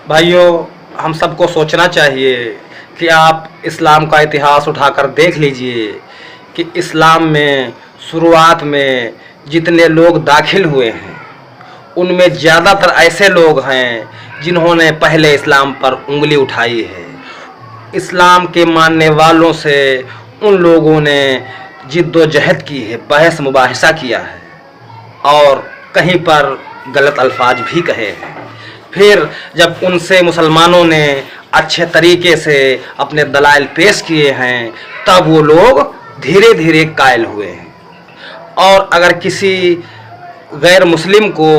भाइयों, हम सबको सोचना चाहिए कि आप इस्लाम का इतिहास उठाकर देख लीजिए कि इस्लाम में शुरुआत में जितने लोग दाखिल हुए हैं उनमें ज़्यादातर ऐसे लोग हैं जिन्होंने पहले इस्लाम पर उंगली उठाई है। इस्लाम के मानने वालों से उन लोगों ने जिद्दोजहद की है, बहस मुबाहिसा किया है और कहीं पर गलत अल्फाज भी कहे हैं। फिर जब उनसे मुसलमानों ने अच्छे तरीके से अपने दलाइल पेश किए हैं तब वो लोग धीरे धीरे कायल हुए हैं। और अगर किसी गैर मुस्लिम को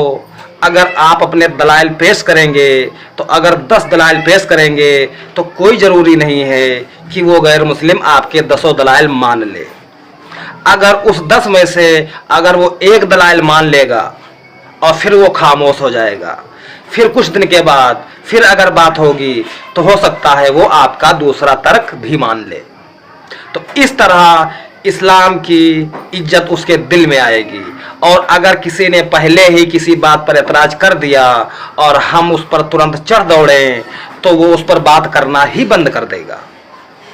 अगर आप अपने दलाइल पेश करेंगे तो अगर 10 दलाइल पेश करेंगे तो कोई ज़रूरी नहीं है कि वो गैर मुस्लिम आपके 10 दलाइल मान ले। अगर उस 10 में से अगर वो एक दलाइल मान लेगा और फिर वो खामोश हो जाएगा, फिर कुछ दिन के बाद फिर अगर बात होगी तो हो सकता है वो आपका दूसरा तर्क भी मान ले। तो इस तरह इस्लाम की इज्जत उसके दिल में आएगी। और अगर किसी ने पहले ही किसी बात पर एतराज कर दिया और हम उस पर तुरंत चढ़ दौड़ें तो वो उस पर बात करना ही बंद कर देगा,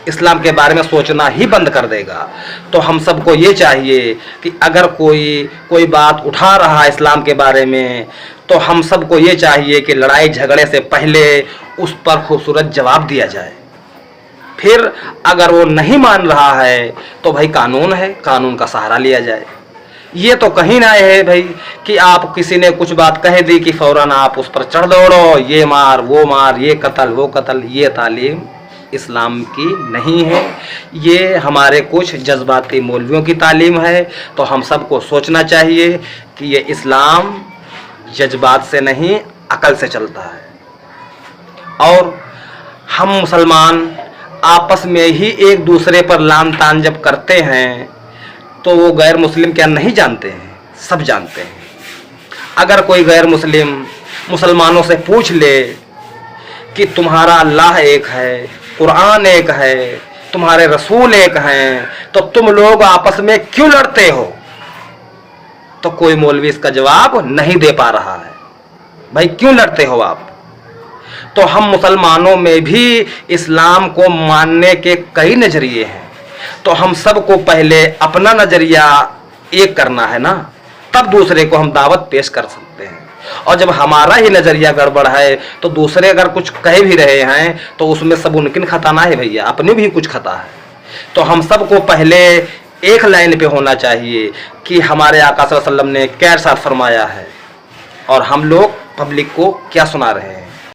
इस्लाम के बारे में सोचना ही बंद कर देगा। तो हम सबको ये चाहिए कि अगर कोई बात उठा रहा है इस्लाम के बारे में तो हम सबको ये चाहिए कि लड़ाई झगड़े से पहले उस पर खूबसूरत जवाब दिया जाए। फिर अगर वो नहीं मान रहा है तो भाई कानून है, कानून का सहारा लिया जाए। ये तो कहीं ना है भाई कि आप किसी ने कुछ बात कह दी कि फ़ौरन आप उस पर चढ़ दौड़ो, ये मार वो मार, ये कत्ल वो कत्ल। ये तालीम इस्लाम की नहीं है, ये हमारे कुछ जज्बाती मौलवियों की तालीम है। तो हम सबको सोचना चाहिए कि ये इस्लाम जज्बात से नहीं अकल से चलता है। और हम मुसलमान आपस में ही एक दूसरे पर लान तान जब करते हैं तो वो गैर मुस्लिम क्या नहीं जानते हैं? सब जानते हैं। अगर कोई गैर मुस्लिम मुसलमानों से पूछ ले कि तुम्हारा अल्लाह एक है, कुरान एक है, तुम्हारे रसूल एक हैं, तो तुम लोग आपस में क्यों लड़ते हो? तो कोई मौलवी इसका जवाब नहीं दे पा रहा है। भाई क्यों लड़ते हो आप? तो हम मुसलमानों में भी इस्लाम को मानने के कई नज़रिए हैं। तो हम सबको पहले अपना नज़रिया एक करना है ना, तब दूसरे को हम दावत पेश कर सकते हैं। और जब हमारा ही नज़रिया गड़बड़ है तो दूसरे अगर कुछ कह भी रहे हैं तो उसमें सब उनकी खता ना है भैया, अपनी भी कुछ खता है। तो हम सबको पहले एक लाइन पे होना चाहिए कि हमारे आका सल्लल्लाहु अलैहि वसल्लम ने क्या इरशाद फरमाया है और हम लोग पब्लिक को क्या सुना रहे हैं।